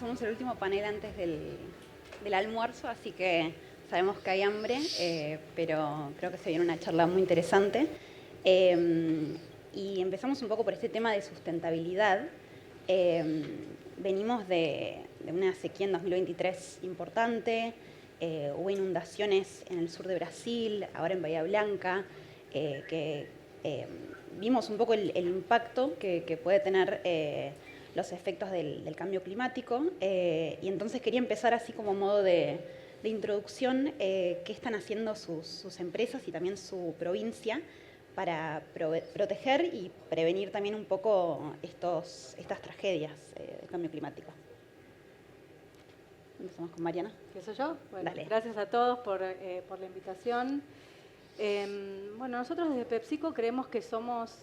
somos el último panel antes del almuerzo, así que sabemos que hay hambre, pero creo que se viene una charla muy interesante. Y empezamos un poco por este tema de sustentabilidad. Venimos de una sequía en 2023 importante, hubo inundaciones en el sur de Brasil, ahora en Bahía Blanca, que vimos un poco el impacto que puede tener los efectos del cambio climático, y entonces quería empezar así como modo de introducción, qué están haciendo sus empresas y también su provincia para proteger y prevenir también un poco estas tragedias del cambio climático. Empezamos con Mariana. ¿Empiezo yo? Bueno, Dale. gracias a todos por la invitación. Bueno, nosotros desde PepsiCo creemos que somos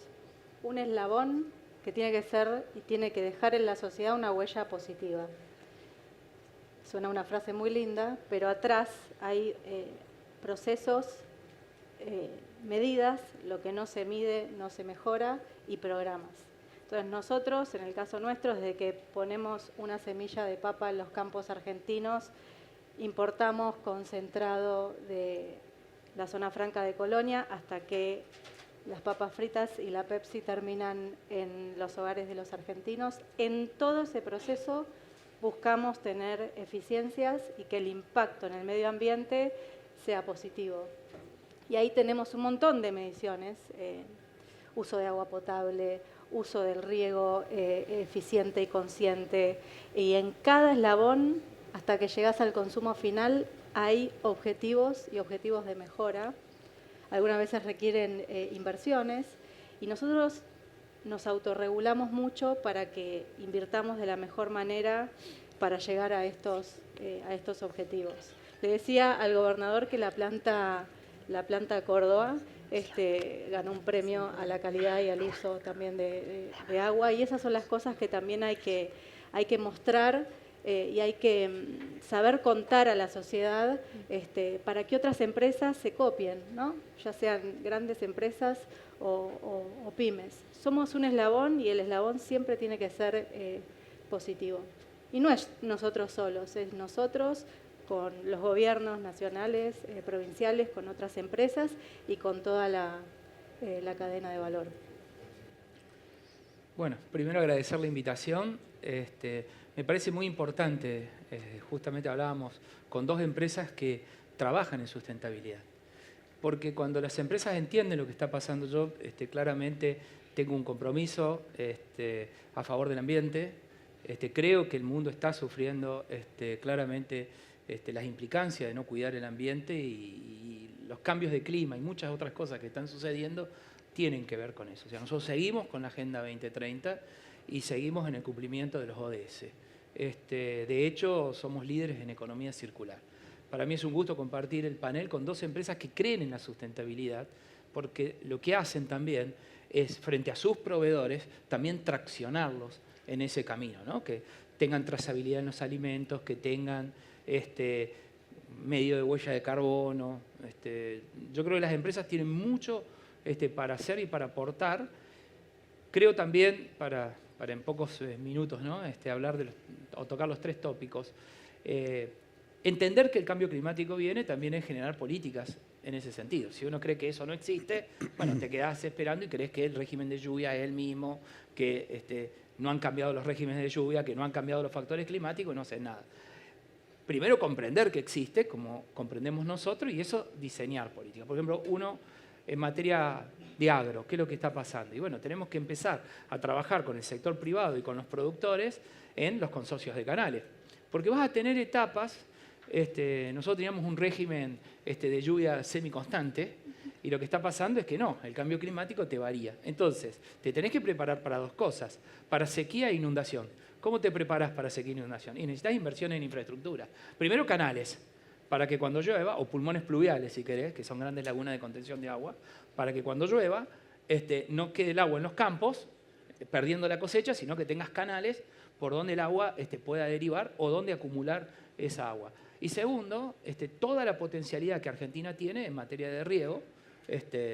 un eslabón que tiene que ser y tiene que dejar en la sociedad una huella positiva. Suena una frase muy linda, pero atrás hay procesos, medidas, lo que no se mide no se mejora, y programas. Entonces nosotros, en el caso nuestro, desde que ponemos una semilla de papa en los campos argentinos, importamos concentrado de la zona franca de Colonia hasta que las papas fritas y la Pepsi terminan en los hogares de los argentinos. En todo ese proceso buscamos tener eficiencias y que el impacto en el medio ambiente sea positivo. Y ahí tenemos un montón de mediciones, uso de agua potable, uso del riego eficiente y consciente, y en cada eslabón, hasta que llegas al consumo final, hay objetivos y objetivos de mejora. Algunas veces requieren inversiones, y nosotros nos autorregulamos mucho para que invirtamos de la mejor manera para llegar a estos objetivos. Le decía al gobernador que la planta Córdoba ganó un premio a la calidad y al uso también de agua, y esas son las cosas que también hay que mostrar, y hay que saber contar a la sociedad para que otras empresas se copien, ¿no? Ya sean grandes empresas o pymes. Somos un eslabón, y el eslabón siempre tiene que ser positivo. Y no es nosotros solos, es nosotros con los gobiernos nacionales, provinciales, con otras empresas y con toda la cadena de valor. Bueno, primero agradecer la invitación. Me parece muy importante, justamente hablábamos con dos empresas que trabajan en sustentabilidad. Porque cuando las empresas entienden lo que está pasando, yo claramente tengo un compromiso a favor del ambiente. Creo que el mundo está sufriendo claramente las implicancias de no cuidar el ambiente, y los cambios de clima y muchas otras cosas que están sucediendo tienen que ver con eso. O sea, nosotros seguimos con la Agenda 2030 y seguimos en el cumplimiento de los ODS. De hecho, somos líderes en economía circular. Para mí es un gusto compartir el panel con dos empresas que creen en la sustentabilidad, porque lo que hacen también es, frente a sus proveedores, también traccionarlos en ese camino, ¿no? Que tengan trazabilidad en los alimentos, que tengan medio de huella de carbono. Yo creo que las empresas tienen mucho para hacer y para aportar. Creo también, para en pocos minutos, ¿no? Hablar o tocar los tres tópicos, entender que el cambio climático viene también es generar políticas en ese sentido. Si uno cree que eso no existe, bueno, te quedás esperando y crees que el régimen de lluvia es el mismo, que no han cambiado los regímenes de lluvia, que no han cambiado los factores climáticos, no haces nada. Primero, comprender que existe, como comprendemos nosotros, y eso, diseñar políticas. Por ejemplo, uno en materia de agro, ¿qué es lo que está pasando? Y bueno, tenemos que empezar a trabajar con el sector privado y con los productores en los consorcios de canales. Porque vas a tener etapas, nosotros teníamos un régimen de lluvia semiconstante, y lo que está pasando es que no, el cambio climático te varía. Entonces, te tenés que preparar para dos cosas, para sequía e inundación. ¿Cómo te preparas para sequía e inundación? Y necesitas inversión en infraestructura. Primero, canales, para que cuando llueva, o pulmones pluviales, si querés, que son grandes lagunas de contención de agua, para que cuando llueva no quede el agua en los campos, perdiendo la cosecha, sino que tengas canales por donde el agua pueda derivar o donde acumular esa agua. Y segundo, toda la potencialidad que Argentina tiene en materia de riego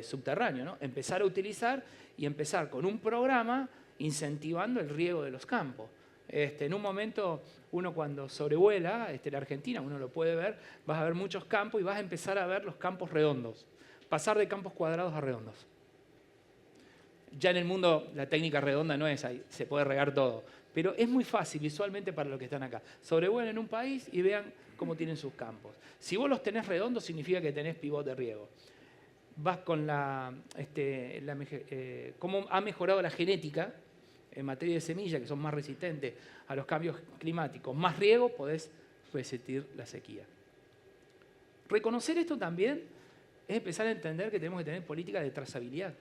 subterráneo, ¿no? Empezar a utilizar y empezar con un programa incentivando el riego de los campos. En un momento, uno cuando sobrevuela la Argentina, uno lo puede ver, vas a ver muchos campos y vas a empezar a ver los campos redondos. Pasar de campos cuadrados a redondos. Ya en el mundo la técnica redonda no es ahí, se puede regar todo. Pero es muy fácil visualmente para los que están acá. Sobrevuelen en un país y vean cómo tienen sus campos. Si vos los tenés redondos, significa que tenés pivot de riego. Vas con cómo ha mejorado la genética en materia de semillas, que son más resistentes a los cambios climáticos. Más riego, podés resistir la sequía. Reconocer esto también es empezar a entender que tenemos que tener políticas de trazabilidad.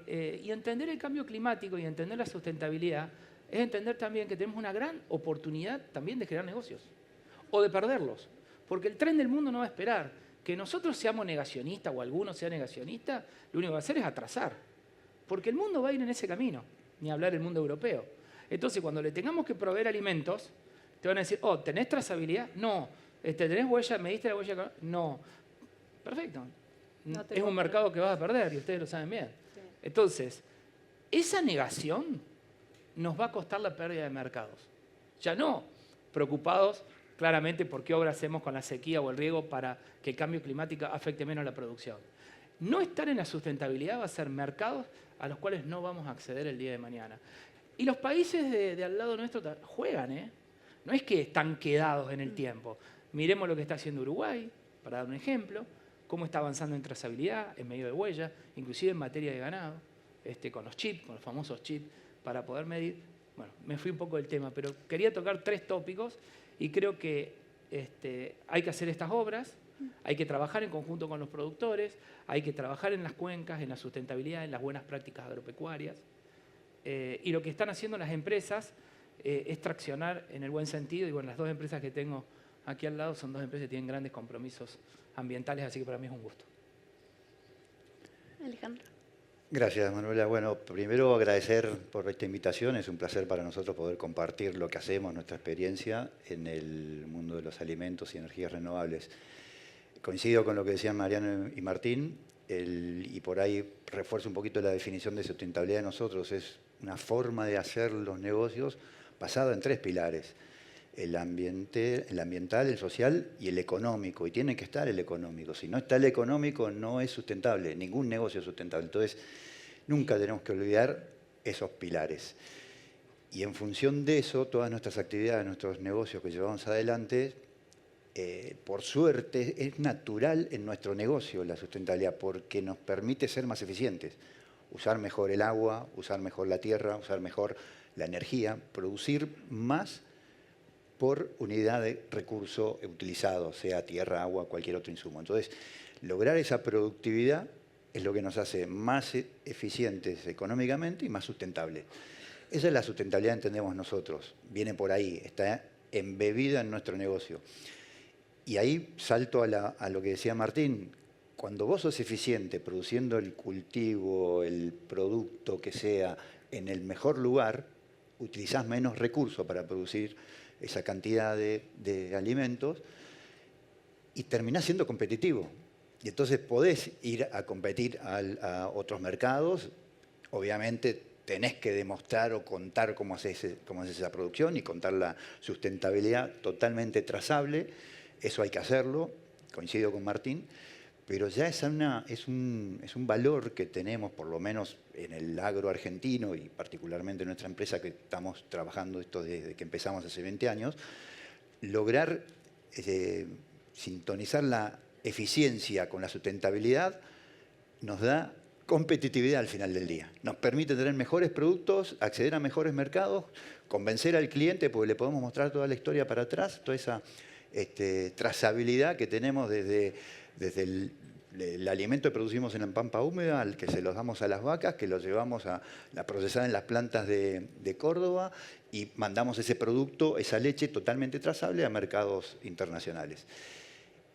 Y entender el cambio climático y entender la sustentabilidad es entender también que tenemos una gran oportunidad también de crear negocios o de perderlos. Porque el tren del mundo no va a esperar. Que nosotros seamos negacionistas o alguno sea negacionista, lo único que va a hacer es atrasar. Porque el mundo va a ir en ese camino, ni hablar del mundo europeo. Entonces, cuando le tengamos que proveer alimentos, te van a decir, oh, ¿tenés trazabilidad? No. ¿Tenés huella? ¿Mediste la huella? No. Perfecto. No es un mercado que vas a perder y ustedes lo saben bien. Sí. Entonces, esa negación nos va a costar la pérdida de mercados. Ya no preocupados claramente por qué obra hacemos con la sequía o el riego para que el cambio climático afecte menos la producción. No estar en la sustentabilidad va a ser mercados a los cuales no vamos a acceder el día de mañana. Y los países de al lado nuestro juegan, ¿eh? No es que están quedados en el tiempo. Miremos lo que está haciendo Uruguay, para dar un ejemplo, cómo está avanzando en trazabilidad, en medio de huella, inclusive en materia de ganado, con los chips, con los famosos chips, para poder medir. Bueno, me fui un poco del tema, pero quería tocar 3 tópicos y creo que hay que hacer estas obras, hay que trabajar en conjunto con los productores, hay que trabajar en las cuencas, en la sustentabilidad, en las buenas prácticas agropecuarias. Y lo que están haciendo las empresas es traccionar en el buen sentido. Y bueno, las 2 empresas que tengo aquí al lado son 2 empresas que tienen grandes compromisos ambientales, así que para mí es un gusto. Alejandro. Gracias, Manuela. Bueno, primero agradecer por esta invitación. Es un placer para nosotros poder compartir lo que hacemos, nuestra experiencia en el mundo de los alimentos y energías renovables. Coincido con lo que decían Mariano y Martín, y por ahí refuerzo un poquito la definición de sustentabilidad de nosotros. Es una forma de hacer los negocios basada en 3 pilares. El ambiental, el social y el económico. Y tiene que estar el económico. Si no está el económico, no es sustentable. Ningún negocio es sustentable. Entonces, nunca tenemos que olvidar esos pilares. Y en función de eso, todas nuestras actividades, nuestros negocios que llevamos adelante, por suerte, es natural en nuestro negocio la sustentabilidad porque nos permite ser más eficientes. Usar mejor el agua, usar mejor la tierra, usar mejor la energía, producir más por unidad de recurso utilizado, sea tierra, agua, cualquier otro insumo. Entonces, lograr esa productividad es lo que nos hace más eficientes económicamente y más sustentables. Esa es la sustentabilidad que entendemos nosotros. Viene por ahí, está embebida en nuestro negocio. Y ahí salto a lo que decía Martín. Cuando vos sos eficiente produciendo el cultivo, el producto que sea en el mejor lugar, utilizás menos recursos para producir esa cantidad de alimentos y terminás siendo competitivo. Y entonces podés ir a competir a otros mercados. Obviamente tenés que demostrar o contar cómo es esa producción y contar la sustentabilidad totalmente trazable. Eso hay que hacerlo, coincido con Martín. Pero ya es un valor que tenemos, por lo menos en el agro argentino y particularmente en nuestra empresa que estamos trabajando esto desde que empezamos hace 20 años, lograr sintonizar la eficiencia con la sustentabilidad nos da competitividad al final del día. Nos permite tener mejores productos, acceder a mejores mercados, convencer al cliente porque le podemos mostrar toda la historia para atrás, toda esa trazabilidad que tenemos desde el alimento que producimos en la pampa húmeda, al que se los damos a las vacas, que los llevamos a procesar en las plantas de Córdoba y mandamos ese producto, esa leche totalmente trazable a mercados internacionales.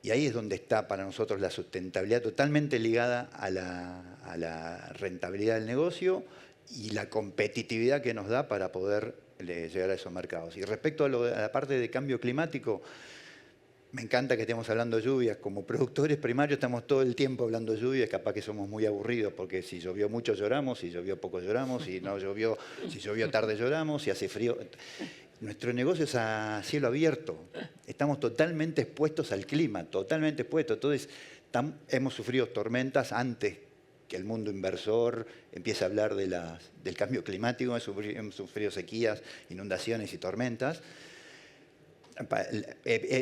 Y ahí es donde está para nosotros la sustentabilidad totalmente ligada a la rentabilidad del negocio y la competitividad que nos da para poder llegar a esos mercados. Y respecto a la parte de cambio climático, Me encanta que estemos hablando de lluvias. Como productores primarios estamos todo el tiempo hablando de lluvias, capaz que somos muy aburridos porque si llovió mucho lloramos, si llovió poco lloramos, si no llovió, si llovió tarde lloramos, si hace frío. Nuestro negocio es a cielo abierto. Estamos totalmente expuestos al clima, totalmente expuestos. Entonces, hemos sufrido tormentas antes que el mundo inversor empiece a hablar del cambio climático. Hemos sufrido sequías, inundaciones y tormentas.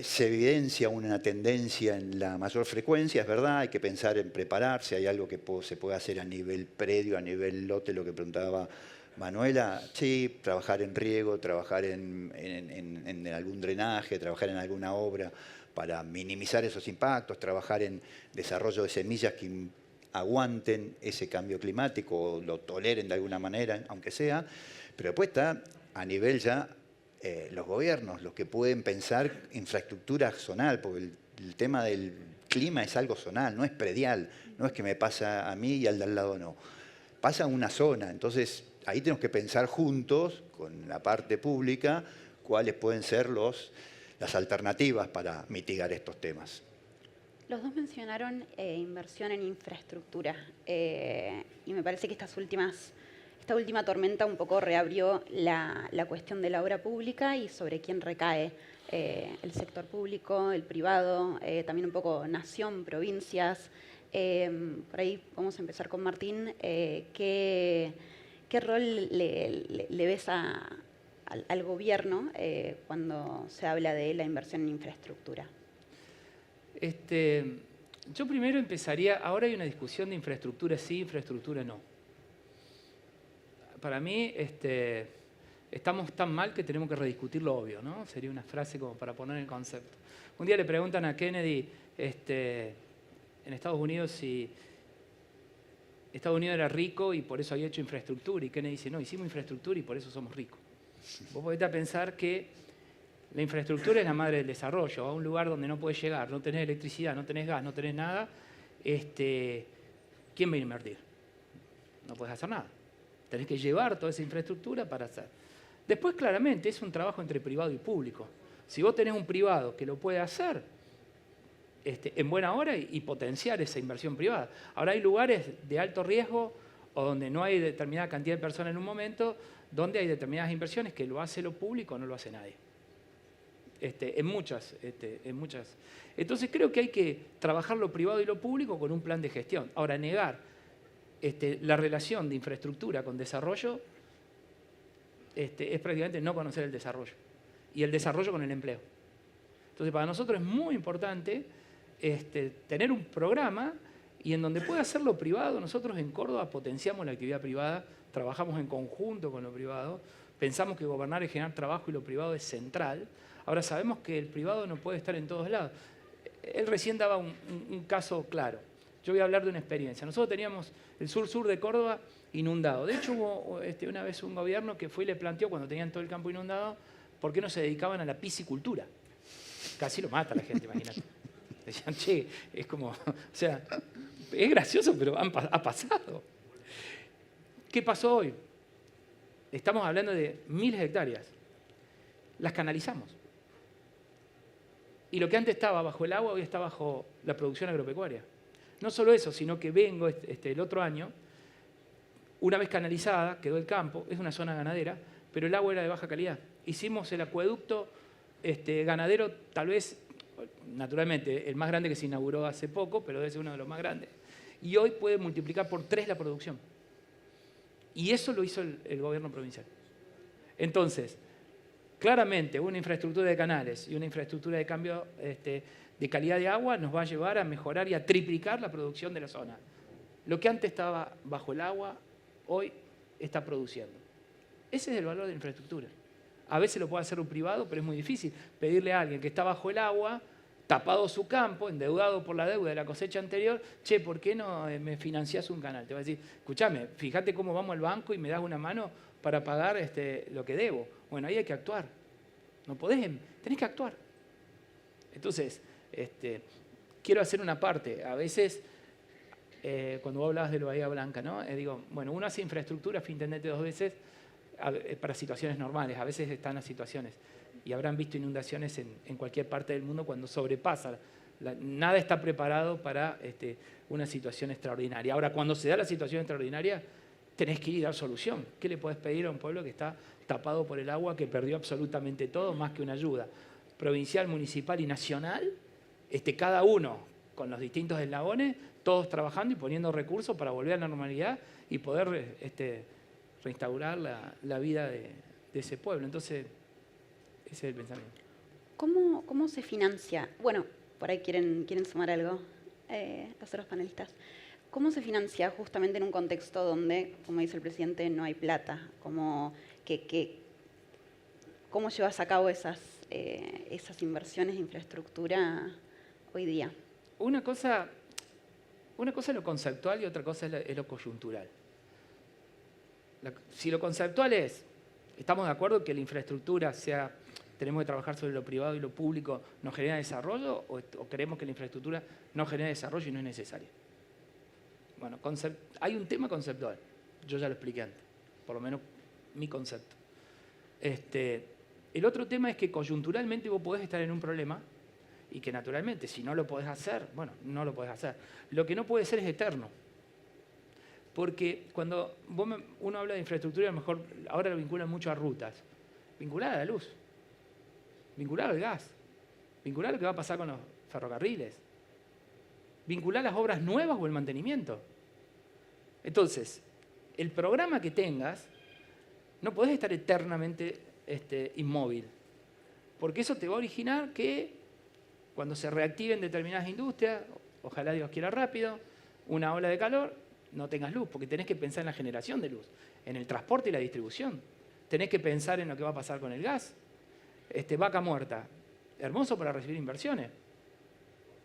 Se evidencia una tendencia en la mayor frecuencia, es verdad, hay que pensar en prepararse, hay algo que se puede hacer a nivel predio, a nivel lote, lo que preguntaba Manuela, sí, trabajar en riego, trabajar en algún drenaje, trabajar en alguna obra para minimizar esos impactos, trabajar en desarrollo de semillas que aguanten ese cambio climático o lo toleren de alguna manera, aunque sea, pero después está a nivel ya los gobiernos, los que pueden pensar infraestructura zonal, porque el tema del clima es algo zonal, no es predial, no es que me pasa a mí y al de al lado no. Pasa a una zona, entonces ahí tenemos que pensar juntos, con la parte pública, cuáles pueden ser las alternativas para mitigar estos temas. Los dos mencionaron inversión en infraestructura y me parece que esta última tormenta un poco reabrió la cuestión de la obra pública y sobre quién recae el sector público, el privado, también un poco nación, provincias. Por ahí vamos a empezar con Martín. ¿Qué rol le ves al gobierno cuando se habla de la inversión en infraestructura? Yo primero empezaría, ahora hay una discusión de infraestructura sí, infraestructura no. Para mí estamos tan mal que tenemos que rediscutir lo obvio, ¿no? Sería una frase como para poner el concepto. Un día le preguntan a Kennedy en Estados Unidos si Estados Unidos era rico y por eso había hecho infraestructura. Y Kennedy dice, no, hicimos infraestructura y por eso somos ricos. Vos podés pensar que la infraestructura es la madre del desarrollo. A un lugar donde no podés llegar, no tenés electricidad, no tenés gas, no tenés nada, ¿quién va a invertir? No podés hacer nada. Tenés que llevar toda esa infraestructura para hacer. Después, claramente, es un trabajo entre privado y público. Si vos tenés un privado que lo puede hacer en buena hora y potenciar esa inversión privada. Ahora hay lugares de alto riesgo o donde no hay determinada cantidad de personas en un momento, donde hay determinadas inversiones que lo hace lo público o no lo hace nadie. En muchas. Entonces creo que hay que trabajar lo privado y lo público con un plan de gestión. Ahora, negar la relación de infraestructura con desarrollo es prácticamente no conocer el desarrollo. Y el desarrollo con el empleo. Entonces, para nosotros es muy importante tener un programa y en donde pueda hacerlo privado. Nosotros en Córdoba potenciamos la actividad privada, trabajamos en conjunto con lo privado, pensamos que gobernar es generar trabajo y lo privado es central. Ahora sabemos que el privado no puede estar en todos lados. Él recién daba un caso claro. Yo voy a hablar de una experiencia. Nosotros teníamos el sur de Córdoba inundado. De hecho, hubo una vez un gobierno que fue y le planteó, cuando tenían todo el campo inundado, ¿por qué no se dedicaban a la piscicultura? Casi lo mata la gente, imagínate. Decían, che, es como, o sea, es gracioso, pero ha pasado. ¿Qué pasó hoy? Estamos hablando de miles de hectáreas. Las canalizamos. Y lo que antes estaba bajo el agua, hoy está bajo la producción agropecuaria. No solo eso, sino que vengo el otro año, una vez canalizada, quedó el campo, es una zona ganadera, pero el agua era de baja calidad. Hicimos el acueducto ganadero, tal vez, naturalmente, el más grande que se inauguró hace poco, pero debe ser uno de los más grandes. Y hoy puede multiplicar por 3 la producción. Y eso lo hizo el gobierno provincial. Entonces, claramente, una infraestructura de canales y una infraestructura de cambio de calidad de agua nos va a llevar a mejorar y a triplicar la producción de la zona. Lo que antes estaba bajo el agua, hoy está produciendo. Ese es el valor de la infraestructura. A veces lo puede hacer un privado, pero es muy difícil pedirle a alguien que está bajo el agua, tapado su campo, endeudado por la deuda de la cosecha anterior, che, ¿por qué no me financiás un canal? Te va a decir, escúchame, fíjate cómo vamos al banco y me das una mano para pagar lo que debo. Bueno, ahí hay que actuar. No podés, tenés que actuar. Entonces, quiero hacer una parte. A veces, cuando vos hablabas de la Bahía Blanca, ¿no? Digo, bueno, uno hace infraestructura, fue intendente 2 veces, para situaciones normales, a veces están las situaciones. y habrán visto inundaciones en cualquier parte del mundo cuando sobrepasa. Nada está preparado para una situación extraordinaria. Ahora, cuando se da la situación extraordinaria, tenés que ir y dar solución. ¿Qué le podés pedir a un pueblo que está tapado por el agua, que perdió absolutamente todo, más que una ayuda provincial, municipal y nacional? Cada uno con los distintos eslabones, todos trabajando y poniendo recursos para volver a la normalidad y poder reinstaurar la vida de ese pueblo. Entonces, ese es el pensamiento. ¿Cómo se financia? Bueno, por ahí quieren sumar algo los otros panelistas. ¿Cómo se financia justamente en un contexto donde, como dice el presidente, no hay plata? ¿Cómo llevas a cabo esas inversiones de infraestructura hoy día? Una cosa es lo conceptual y otra cosa es lo coyuntural. Si lo conceptual estamos de acuerdo que la infraestructura tenemos que trabajar sobre lo privado y lo público, ¿nos genera desarrollo o creemos que la infraestructura no genera desarrollo y no es necesaria? Bueno, hay un tema conceptual, yo ya lo expliqué antes, por lo menos mi concepto. El otro tema es que coyunturalmente vos podés estar en un problema y que naturalmente si no lo podés hacer, bueno, no lo podés hacer. Lo que no puede ser es eterno. Porque cuando uno habla de infraestructura, a lo mejor ahora lo vinculan mucho a rutas. Vincular a la luz, vincular al gas, vincular lo que va a pasar con los ferrocarriles, vincular las obras nuevas o el mantenimiento. Entonces, el programa que tengas, no podés estar eternamente inmóvil, porque eso te va a originar que cuando se reactiven determinadas industrias, ojalá Dios quiera rápido, una ola de calor, no tengas luz, porque tenés que pensar en la generación de luz, en el transporte y la distribución. Tenés que pensar en lo que va a pasar con el gas. Vaca muerta, hermoso para recibir inversiones.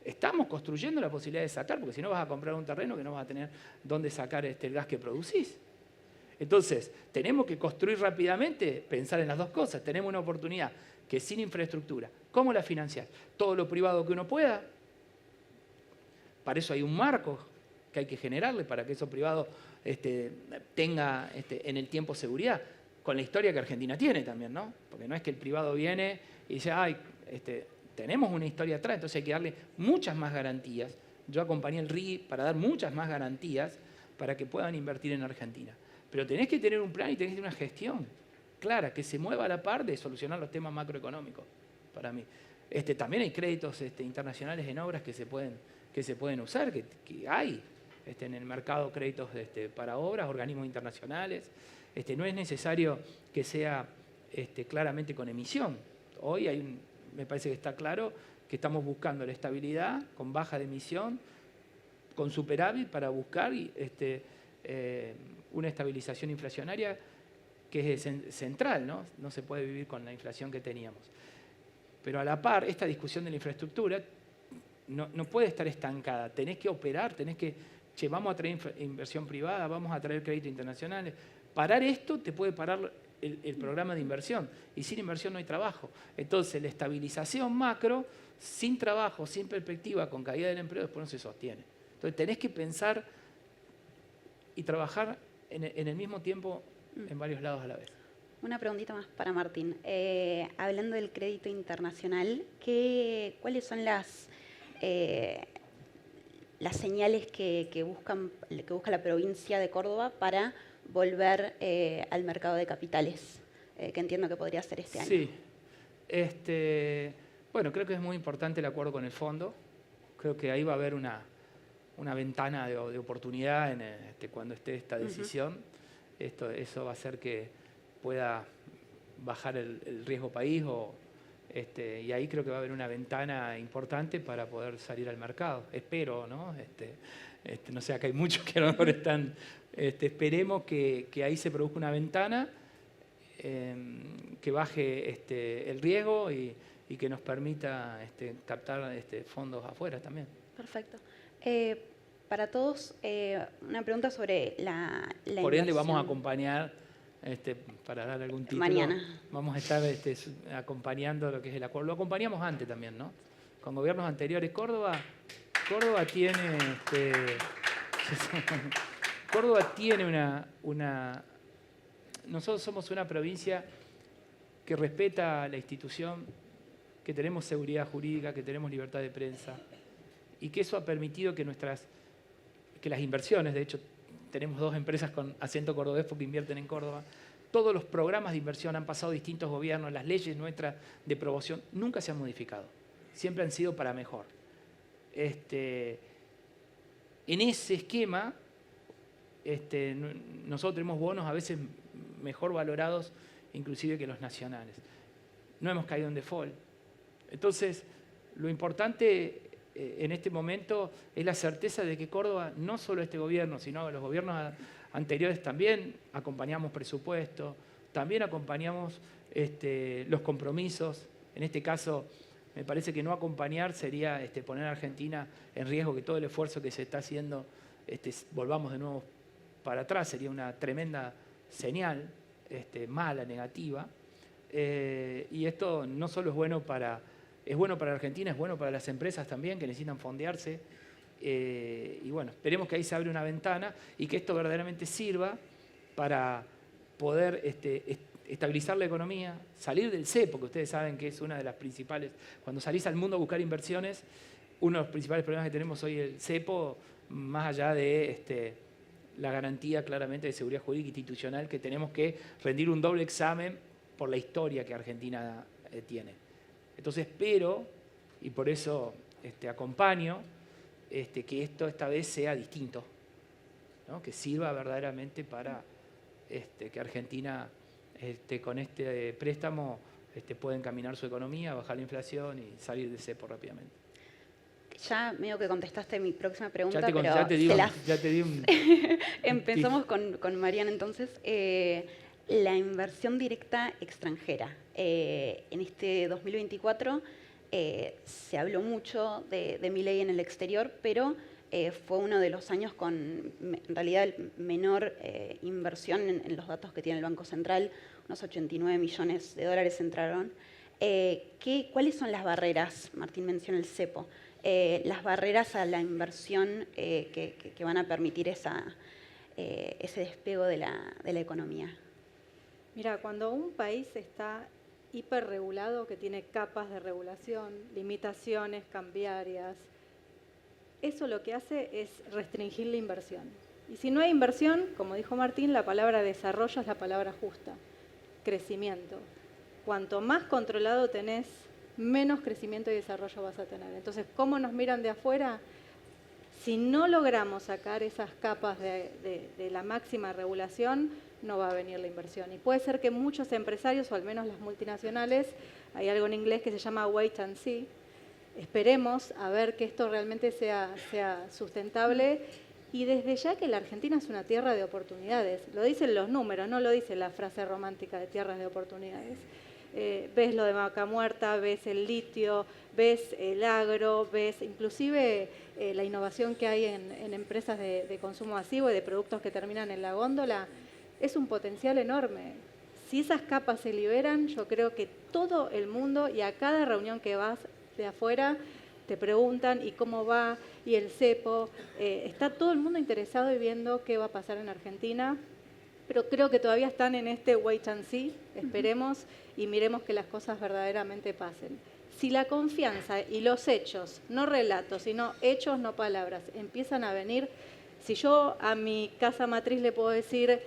Estamos construyendo la posibilidad de sacar, porque si no vas a comprar un terreno que no vas a tener dónde sacar el gas que producís. Entonces, tenemos que construir rápidamente, pensar en las dos cosas. Tenemos una oportunidad que sin infraestructura, ¿cómo la financiás? Todo lo privado que uno pueda. Para eso hay un marco que hay que generarle para que eso privado tenga en el tiempo seguridad, con la historia que Argentina tiene también, ¿no? Porque no es que el privado viene y dice, ay, tenemos una historia atrás, entonces hay que darle muchas más garantías. Yo acompañé el RI para dar muchas más garantías para que puedan invertir en Argentina. Pero tenés que tener un plan y tenés que tener una gestión clara, que se mueva a la par de solucionar los temas macroeconómicos, para mí. También hay créditos internacionales en obras que se pueden usar, que hay en el mercado créditos para obras, organismos internacionales. No es necesario que sea claramente con emisión. Hoy me parece que está claro que estamos buscando la estabilidad con baja de emisión, con superávit para buscar una estabilización inflacionaria que es central, ¿no? No se puede vivir con la inflación que teníamos. Pero a la par, esta discusión de la infraestructura no puede estar estancada. Tenés que operar, vamos a traer inversión privada, vamos a traer créditos internacionales. Parar esto te puede parar el programa de inversión. Y sin inversión no hay trabajo. Entonces, la estabilización macro, sin trabajo, sin perspectiva, con caída del empleo, después no se sostiene. Entonces, tenés que pensar y trabajar en el mismo tiempo en varios lados a la vez. Una preguntita más para Martín. Hablando del crédito internacional, ¿cuáles son las señales que busca la provincia de Córdoba para volver al mercado de capitales, que entiendo que podría ser este año? Sí. Bueno, creo que es muy importante el acuerdo con el fondo. Creo que ahí va a haber una ventana de oportunidad cuando esté esta decisión. Eso va a hacer que pueda bajar el riesgo país y ahí creo que va a haber una ventana importante para poder salir al mercado. Espero, ¿no? No sé, acá hay muchos que a lo mejor están... esperemos que ahí se produzca una ventana que baje el riesgo y que nos permita captar fondos afuera también. Perfecto. Para todos, una pregunta sobre la Por ende, inversión. vamos a acompañar, para dar algún título, Mañana. vamos a estar acompañando lo que es el acuerdo. Lo acompañamos antes también, ¿no? Con gobiernos anteriores. Córdoba tiene... Córdoba tiene nosotros somos una provincia que respeta la institución, que tenemos seguridad jurídica, que tenemos libertad de prensa y que eso ha permitido que las inversiones, de hecho tenemos 2 empresas con acento cordobés porque invierten en Córdoba, todos los programas de inversión han pasado distintos gobiernos, las leyes nuestras de promoción nunca se han modificado, siempre han sido para mejor. En ese esquema, nosotros tenemos bonos a veces mejor valorados inclusive que los nacionales. No hemos caído en default. Entonces, lo importante en este momento es la certeza de que Córdoba, no solo este gobierno, sino los gobiernos anteriores también acompañamos presupuesto, también acompañamos los compromisos. En este caso, me parece que no acompañar sería poner a Argentina en riesgo, que todo el esfuerzo que se está haciendo volvamos de nuevo para atrás, sería una tremenda señal, mala, negativa. Y esto no solo es bueno para Argentina, es bueno para las empresas también que necesitan fondearse. Y bueno, esperemos que ahí se abra una ventana y que esto verdaderamente sirva para poder estabilizar la economía, salir del cepo, que ustedes saben que es una de las principales. Cuando salís al mundo a buscar inversiones, uno de los principales problemas que tenemos hoy es el cepo, más allá de la garantía claramente de seguridad jurídica institucional, que tenemos que rendir un doble examen por la historia que Argentina tiene. Entonces espero, y por eso acompaño, que esto esta vez sea distinto, ¿no? Que sirva verdaderamente para que Argentina con este préstamo pueda encaminar su economía, bajar la inflación y salir de cepo rápidamente. Ya medio que contestaste mi próxima pregunta, Ya te di un... Empezamos con Mariana entonces. La inversión directa extranjera. En este 2024 se habló mucho de Milei en el exterior, pero fue uno de los años con, en realidad, menor inversión en los datos que tiene el Banco Central. Unos 89 millones de dólares entraron. ¿Cuáles son las barreras? Martín menciona el cepo. Las barreras a la inversión que van a permitir ese despego de la economía. Mira, cuando un país está hiperregulado, que tiene capas de regulación, limitaciones cambiarias, eso lo que hace es restringir la inversión. Y si no hay inversión, como dijo Martín, la palabra desarrollo es la palabra justa, crecimiento. Cuanto más controlado tenés, menos crecimiento y desarrollo vas a tener. Entonces, ¿cómo nos miran de afuera? Si no logramos sacar esas capas de la máxima regulación, no va a venir la inversión. Y puede ser que muchos empresarios, o al menos las multinacionales, hay algo en inglés que se llama wait and see, esperemos a ver que esto realmente sea sustentable. Y desde ya que la Argentina es una tierra de oportunidades, lo dicen los números, no lo dice la frase romántica de tierras de oportunidades. Ves lo de Vaca Muerta, ves el litio, ves el agro, ves inclusive la innovación que hay en empresas de consumo masivo y de productos que terminan en la góndola. Es un potencial enorme. Si esas capas se liberan, yo creo que todo el mundo, y a cada reunión que vas de afuera, te preguntan y cómo va, y el cepo. Está todo el mundo interesado y viendo qué va a pasar en Argentina, pero creo que todavía están en este wait and see, esperemos y miremos que las cosas verdaderamente pasen. Si la confianza y los hechos, no relatos, sino hechos, no palabras, empiezan a venir, si yo a mi casa matriz le puedo decir,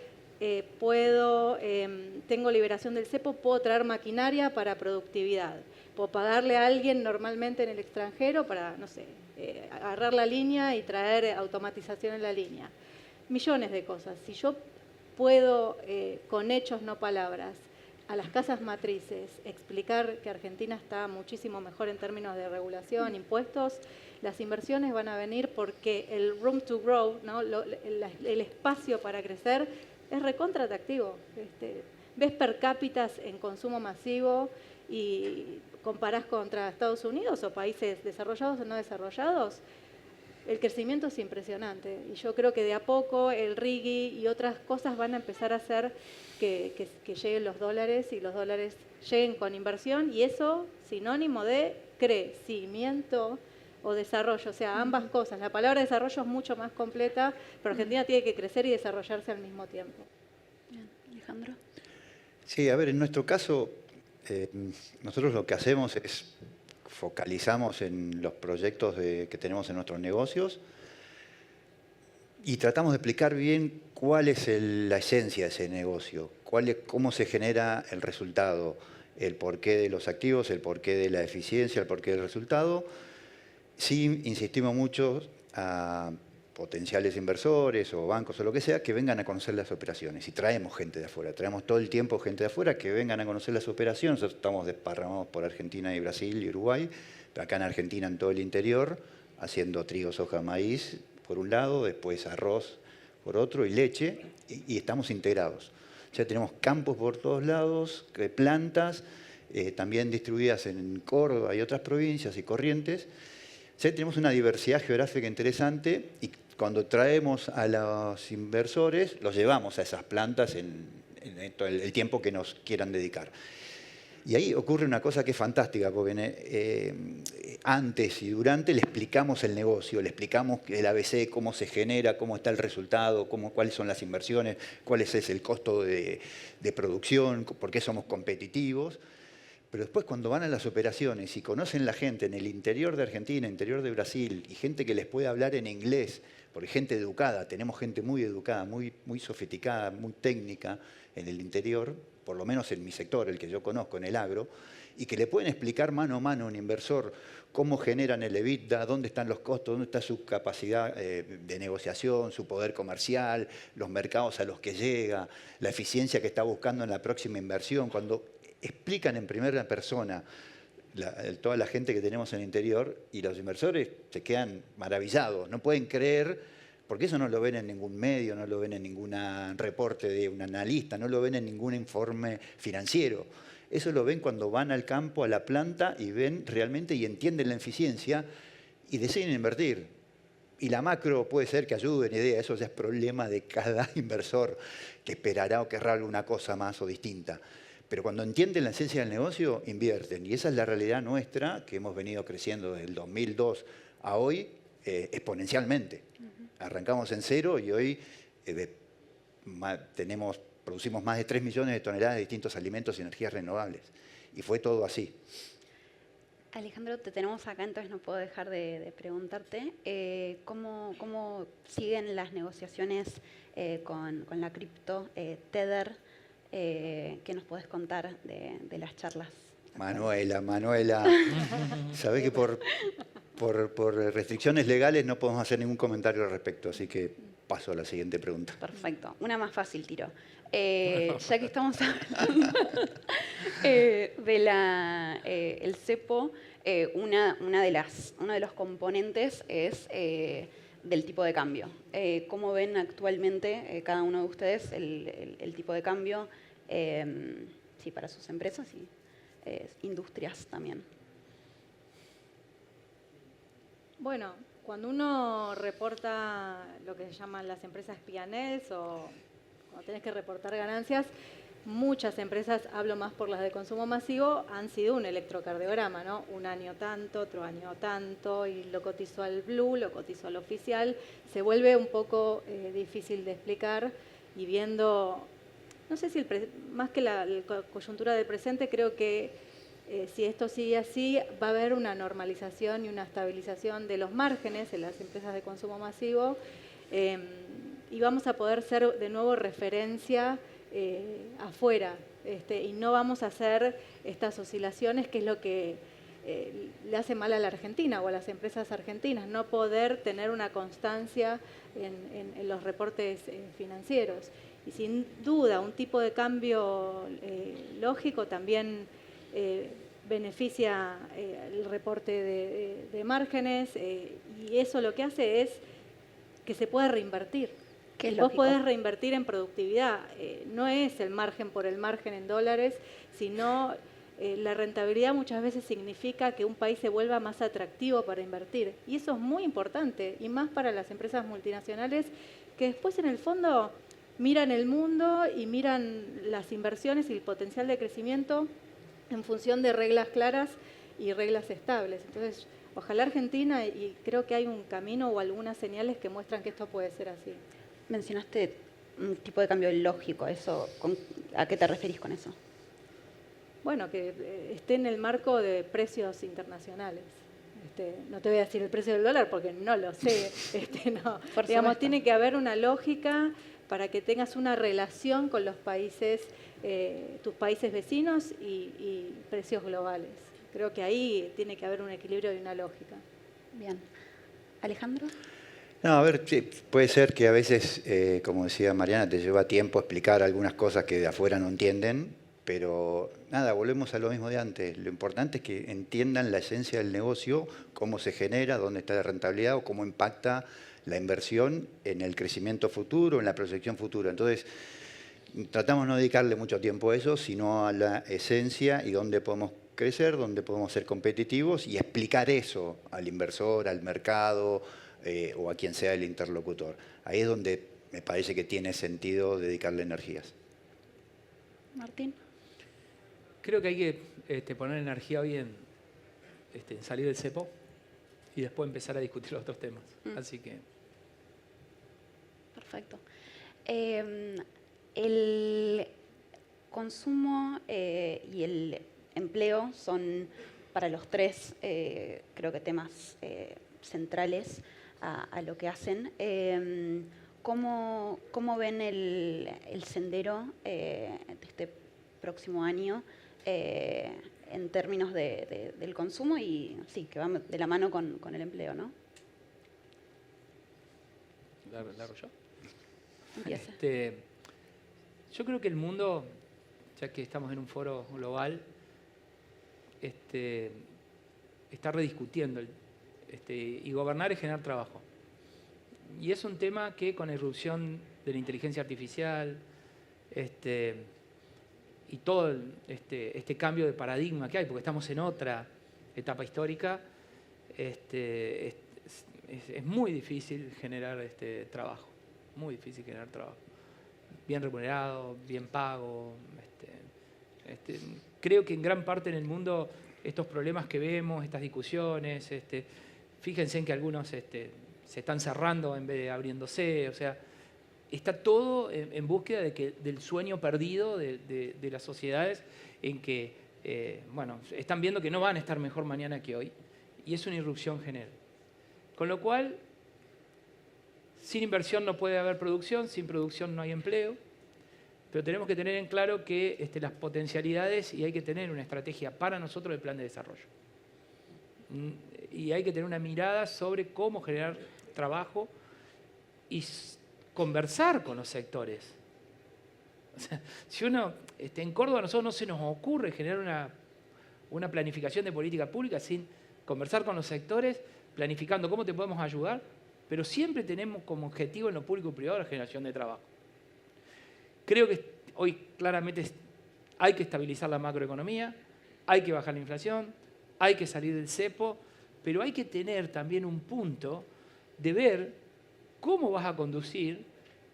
tengo liberación del cepo, puedo traer maquinaria para productividad, puedo pagarle a alguien normalmente en el extranjero para, no sé, agarrar la línea y traer automatización en la línea. Millones de cosas. Si yo puedo, con hechos, no palabras, a las casas matrices explicar que Argentina está muchísimo mejor en términos de regulación, impuestos, las inversiones van a venir porque el room to grow, ¿no? el espacio para crecer es recontra atractivo. Ves per cápita en consumo masivo y comparás contra Estados Unidos o países desarrollados o no desarrollados, el crecimiento es impresionante. Y yo creo que de a poco el RIGI y otras cosas van a empezar a hacer que lleguen los dólares y los dólares lleguen con inversión, y eso sinónimo de crecimiento o desarrollo, o sea, ambas cosas. La palabra desarrollo es mucho más completa, pero Argentina tiene que crecer y desarrollarse al mismo tiempo. Bien, Alejandro. Sí, a ver, en nuestro caso, Nosotros lo que hacemos es focalizamos en los proyectos que tenemos en nuestros negocios y tratamos de explicar bien cuál es la esencia de ese negocio, cómo se genera el resultado, el porqué de los activos, el porqué de la eficiencia, el porqué del resultado. Sí insistimos mucho a potenciales inversores o bancos o lo que sea, que vengan a conocer las operaciones. Y traemos gente de afuera, traemos todo el tiempo gente de afuera que vengan a conocer las operaciones. Nosotros estamos desparramados por Argentina y Brasil y Uruguay, pero acá en Argentina, en todo el interior, haciendo trigo, soja, maíz, por un lado, después arroz por otro y leche, y estamos integrados. Ya tenemos campos por todos lados, plantas, también distribuidas en Córdoba y otras provincias y Corrientes. Ya tenemos una diversidad geográfica interesante y cuando traemos a los inversores, los llevamos a esas plantas en todo el tiempo que nos quieran dedicar. Y ahí ocurre una cosa que es fantástica, porque antes y durante le explicamos el negocio, le explicamos el ABC, cómo se genera, cómo está el resultado, cuáles son las inversiones, cuál es el costo de producción, por qué somos competitivos. Pero después cuando van a las operaciones y conocen la gente en el interior de Argentina, interior de Brasil, y gente que les puede hablar en inglés, porque gente educada, tenemos gente muy educada, muy sofisticada, muy técnica en el interior, por lo menos en mi sector, el que yo conozco, en el agro, y que le pueden explicar mano a mano a un inversor cómo generan el EBITDA, dónde están los costos, dónde está su capacidad de negociación, su poder comercial, los mercados a los que llega, la eficiencia que está buscando en la próxima inversión. Cuando explican en primera persona toda la gente que tenemos en el interior y los inversores se quedan maravillados, no pueden creer, porque eso no lo ven en ningún medio, no lo ven en ningún reporte de un analista, no lo ven en ningún informe financiero. Eso lo ven cuando van al campo, a la planta y ven realmente y entienden la eficiencia y deciden invertir. Y la macro puede ser que ayude en idea, eso ya es problema de cada inversor que esperará o querrá alguna cosa más o distinta. Pero cuando entienden la esencia del negocio, invierten. Y esa es la realidad nuestra, que hemos venido creciendo desde el 2002 a hoy exponencialmente. Arrancamos en cero y hoy producimos más de 3 millones de toneladas de distintos alimentos y energías renovables. Y fue todo así. Alejandro, te tenemos acá, entonces no puedo dejar de preguntarte ¿cómo siguen las negociaciones con la cripto Tether? ¿Qué nos podés contar de las charlas? Manuela, sabés que por restricciones legales no podemos hacer ningún comentario al respecto, así que paso a la siguiente pregunta. Perfecto, una más fácil tiro. Ya que estamos hablando el cepo, uno de los componentes es del tipo de cambio. ¿Cómo ven actualmente cada uno de ustedes el tipo de cambio sí, para sus empresas y industrias también? Bueno, cuando uno reporta lo que se llaman las empresas P&Ls o cuando tenés que reportar ganancias, muchas empresas, hablo más por las de consumo masivo, han sido un electrocardiograma, ¿no? Un año tanto, otro año tanto, y lo cotizó al blue, lo cotizó al oficial. Se vuelve un poco difícil de explicar y viendo, no sé si más que la coyuntura del presente, creo que si esto sigue así, va a haber una normalización y una estabilización de los márgenes en las empresas de consumo masivo y vamos a poder ser de nuevo referencia afuera y no vamos a hacer estas oscilaciones, que es lo que le hace mal a la Argentina o a las empresas argentinas, no poder tener una constancia en los reportes financieros. Y sin duda, un tipo de cambio lógico también beneficia el reporte de márgenes y eso lo que hace es que se pueda reinvertir. Vos podés reinvertir en productividad, no es el margen por el margen en dólares, sino la rentabilidad muchas veces significa que un país se vuelva más atractivo para invertir. Y eso es muy importante, y más para las empresas multinacionales que después en el fondo miran el mundo y miran las inversiones y el potencial de crecimiento en función de reglas claras y reglas estables. Entonces, ojalá Argentina, y creo que hay un camino o algunas señales que muestran que esto puede ser así. Mencionaste un tipo de cambio lógico, ¿a qué te referís con eso? bueno, que esté en el marco de precios internacionales. No te voy a decir el precio del dólar porque no lo sé. No. Digamos, tiene que haber una lógica para que tengas una relación con los países, tus países vecinos y precios globales. Creo que ahí tiene que haber un equilibrio y una lógica. Bien. Alejandro. No, a ver, sí, puede ser que a veces, como decía Mariana, te lleva tiempo explicar algunas cosas que de afuera no entienden, pero nada, volvemos a lo mismo de antes. Lo importante es que entiendan la esencia del negocio, cómo se genera, dónde está la rentabilidad o cómo impacta la inversión en el crecimiento futuro, en la proyección futura. Entonces, tratamos de no dedicarle mucho tiempo a eso, sino a la esencia y dónde podemos crecer, dónde podemos ser competitivos y explicar eso al inversor, al mercado o a quien sea el interlocutor. Ahí es donde me parece que tiene sentido dedicarle energías. Martín. Creo que hay que poner energía hoy en salir del cepo y después empezar a discutir los otros temas. Así que... Perfecto. El consumo y el empleo son para los tres, creo que temas centrales a lo que hacen. ¿Cómo ven el sendero de este próximo año en términos del consumo y sí, que va de la mano con el empleo, ¿no? ¿La hago yo? Empieza. Yo creo que el mundo, ya que estamos en un foro global, está rediscutiendo y gobernar es generar trabajo. Y es un tema que con la irrupción de la inteligencia artificial y todo este cambio de paradigma que hay, porque estamos en otra etapa histórica, es muy difícil generar trabajo, muy difícil generar trabajo. Bien remunerado, bien pago. Creo que en gran parte en el mundo estos problemas que vemos, estas discusiones, fíjense en que algunos se están cerrando en vez de abriéndose, o sea, está todo en búsqueda del sueño perdido de las sociedades en que, bueno, están viendo que no van a estar mejor mañana que hoy y es una irrupción general. Con lo cual, sin inversión no puede haber producción, sin producción no hay empleo, pero tenemos que tener en claro que las potencialidades y hay que tener una estrategia para nosotros de plan de desarrollo. Y hay que tener una mirada sobre cómo generar trabajo y conversar con los sectores. O sea, si uno, en Córdoba a nosotros no se nos ocurre generar una planificación de política pública sin conversar con los sectores, planificando cómo te podemos ayudar, pero siempre tenemos como objetivo en lo público y privado la generación de trabajo. Creo que hoy claramente hay que estabilizar la macroeconomía, hay que bajar la inflación, hay que salir del cepo, pero hay que tener también un punto de ver cómo vas a conducir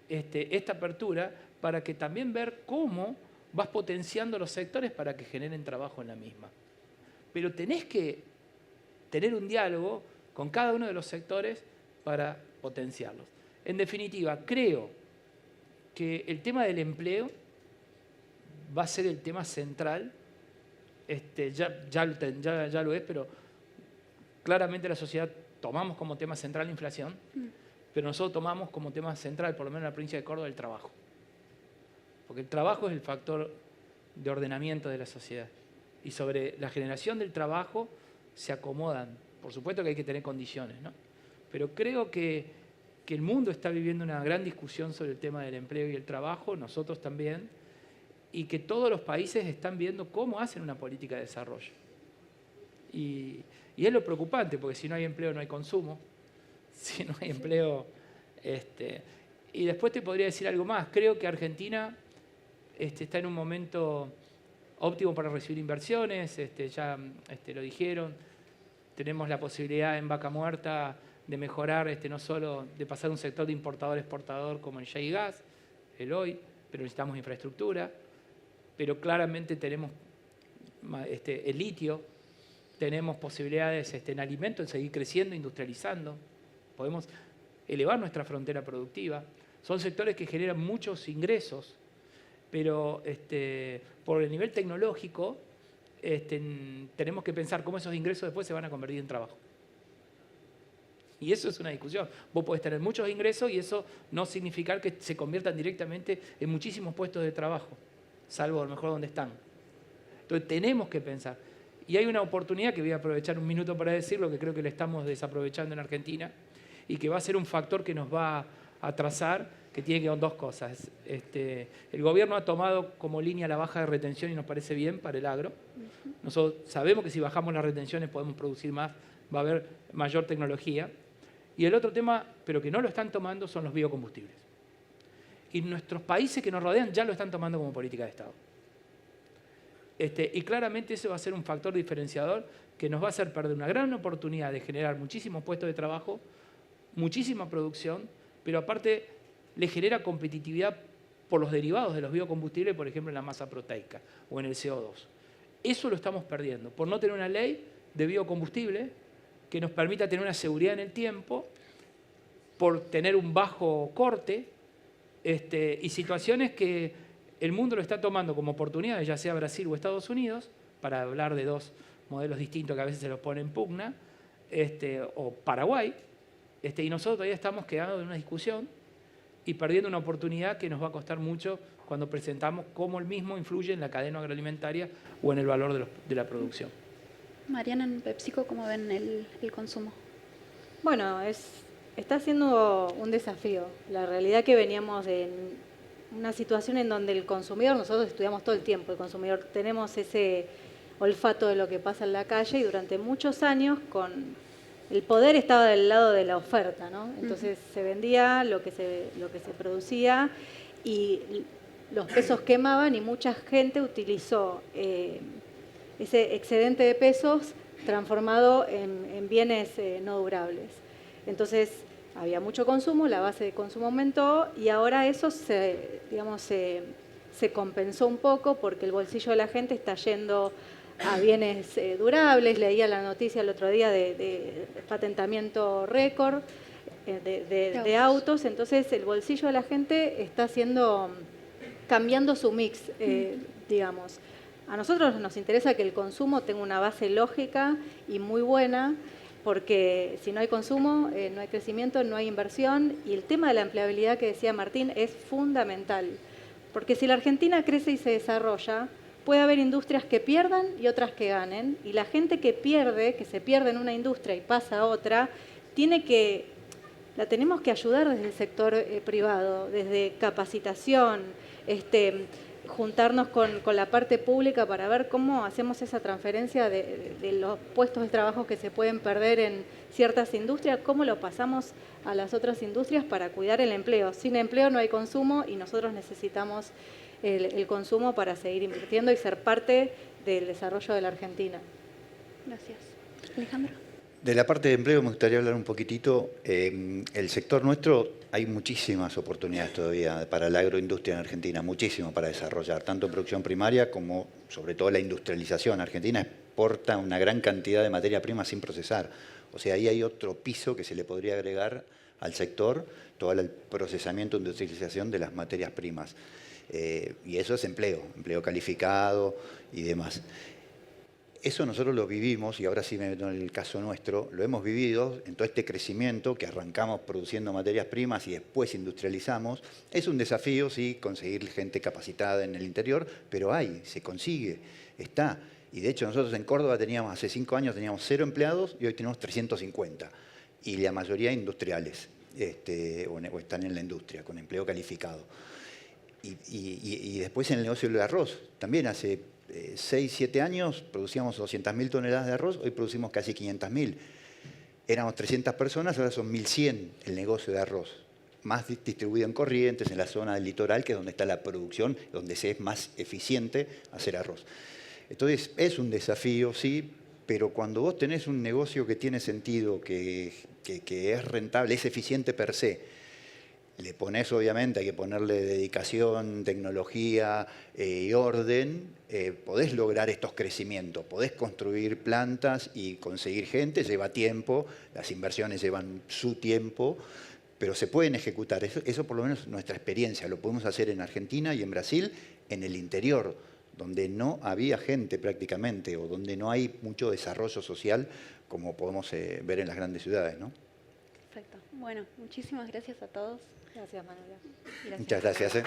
esta apertura para que también ver cómo vas potenciando los sectores para que generen trabajo en la misma. Pero tenés que tener un diálogo con cada uno de los sectores para potenciarlos. En definitiva, creo que el tema del empleo va a ser el tema central, ya lo es, pero claramente la sociedad tomamos como tema central la inflación, pero nosotros tomamos como tema central, por lo menos en la provincia de Córdoba, el trabajo. Porque el trabajo es el factor de ordenamiento de la sociedad. Y sobre la generación del trabajo se acomodan. Por supuesto que hay que tener condiciones, ¿no? Pero creo que el mundo está viviendo una gran discusión sobre el tema del empleo y el trabajo, nosotros también, y que todos los países están viendo cómo hacen una política de desarrollo. Y es lo preocupante, porque si no hay empleo no hay consumo, si no hay empleo... Y después te podría decir algo más, creo que Argentina está en un momento óptimo para recibir inversiones, ya lo dijeron, tenemos la posibilidad en Vaca Muerta de mejorar, no solo de pasar un sector de importador-exportador como el shale gas, el hoy, pero necesitamos infraestructura, pero claramente tenemos el litio, tenemos posibilidades en alimentos, en seguir creciendo, industrializando, podemos elevar nuestra frontera productiva. Son sectores que generan muchos ingresos, pero por el nivel tecnológico tenemos que pensar cómo esos ingresos después se van a convertir en trabajo. Y eso es una discusión. Vos podés tener muchos ingresos y eso no significa que se conviertan directamente en muchísimos puestos de trabajo, salvo a lo mejor donde están. Entonces tenemos que pensar. Y hay una oportunidad que voy a aprovechar un minuto para decirlo, que creo que le estamos desaprovechando en Argentina y que va a ser un factor que nos va a atrasar, que tiene que ver con dos cosas. El gobierno ha tomado como línea la baja de retención y nos parece bien para el agro. Nosotros sabemos que si bajamos las retenciones podemos producir más, va a haber mayor tecnología. Y el otro tema, pero que no lo están tomando, son los biocombustibles. Y nuestros países que nos rodean ya lo están tomando como política de Estado. Y claramente eso va a ser un factor diferenciador que nos va a hacer perder una gran oportunidad de generar muchísimos puestos de trabajo, muchísima producción, pero aparte le genera competitividad por los derivados de los biocombustibles, por ejemplo en la masa proteica o en el CO2. Eso lo estamos perdiendo por no tener una ley de biocombustible que nos permita tener una seguridad en el tiempo, por tener un bajo corte, y situaciones que el mundo lo está tomando como oportunidades, ya sea Brasil o Estados Unidos, para hablar de dos modelos distintos que a veces se los pone en pugna, o Paraguay, y nosotros todavía estamos quedando en una discusión y perdiendo una oportunidad que nos va a costar mucho cuando presentamos cómo el mismo influye en la cadena agroalimentaria o en el valor de la producción. Mariana, en PepsiCo, ¿cómo ven el consumo? Bueno, está siendo un desafío. La realidad que veníamos en una situación en donde el consumidor, nosotros estudiamos todo el tiempo, el consumidor, tenemos ese olfato de lo que pasa en la calle y durante muchos años el poder estaba del lado de la oferta, ¿no? Entonces se vendía lo que se producía y los pesos quemaban y mucha gente utilizó ese excedente de pesos transformado en bienes no durables. Entonces había mucho consumo, la base de consumo aumentó y ahora eso se compensó un poco porque el bolsillo de la gente está yendo a bienes durables. Leía la noticia el otro día de patentamiento récord de autos. Entonces el bolsillo de la gente está cambiando su mix, digamos. A nosotros nos interesa que el consumo tenga una base lógica y muy buena, porque si no hay consumo, no hay crecimiento, no hay inversión, y el tema de la empleabilidad que decía Martín es fundamental, porque si la Argentina crece y se desarrolla, puede haber industrias que pierdan y otras que ganen, y la gente que se pierde en una industria y pasa a otra, la tenemos que ayudar desde el sector privado, desde capacitación, juntarnos con la parte pública para ver cómo hacemos esa transferencia de los puestos de trabajo que se pueden perder en ciertas industrias, cómo lo pasamos a las otras industrias para cuidar el empleo. Sin empleo no hay consumo y nosotros necesitamos el consumo para seguir invirtiendo y ser parte del desarrollo de la Argentina. Gracias. Alejandro. De la parte de empleo me gustaría hablar un poquitito. El sector nuestro, hay muchísimas oportunidades todavía para la agroindustria en Argentina, muchísimo para desarrollar, tanto en producción primaria como sobre todo la industrialización. Argentina exporta una gran cantidad de materia prima sin procesar. O sea, ahí hay otro piso que se le podría agregar al sector, todo el procesamiento e industrialización de las materias primas. Y eso es empleo calificado y demás. Eso nosotros lo vivimos, y ahora sí me meto en el caso nuestro, lo hemos vivido en todo este crecimiento que arrancamos produciendo materias primas y después industrializamos. Es un desafío, sí, conseguir gente capacitada en el interior, pero se consigue, está. Y de hecho nosotros en Córdoba hace 5 años teníamos 0 empleados y hoy tenemos 350. Y la mayoría industriales, o están en la industria, con empleo calificado. Y después en el negocio del arroz, también hace 6, 7 años producíamos 200.000 toneladas de arroz, hoy producimos casi 500.000. Éramos 300 personas, ahora son 1.100 el negocio de arroz. Más distribuido en Corrientes, en la zona del litoral, que es donde está la producción, donde se es más eficiente hacer arroz. Entonces es un desafío, sí, pero cuando vos tenés un negocio que tiene sentido, que es rentable, es eficiente per se, le ponés, obviamente, hay que ponerle dedicación, tecnología y orden, podés lograr estos crecimientos, podés construir plantas y conseguir gente, lleva tiempo, las inversiones llevan su tiempo, pero se pueden ejecutar. Eso por lo menos nuestra experiencia, lo podemos hacer en Argentina y en Brasil, en el interior donde no había gente prácticamente o donde no hay mucho desarrollo social como podemos ver en las grandes ciudades, ¿no? Perfecto. Bueno, muchísimas gracias a todos. Gracias, Manuela. Gracias. Muchas gracias.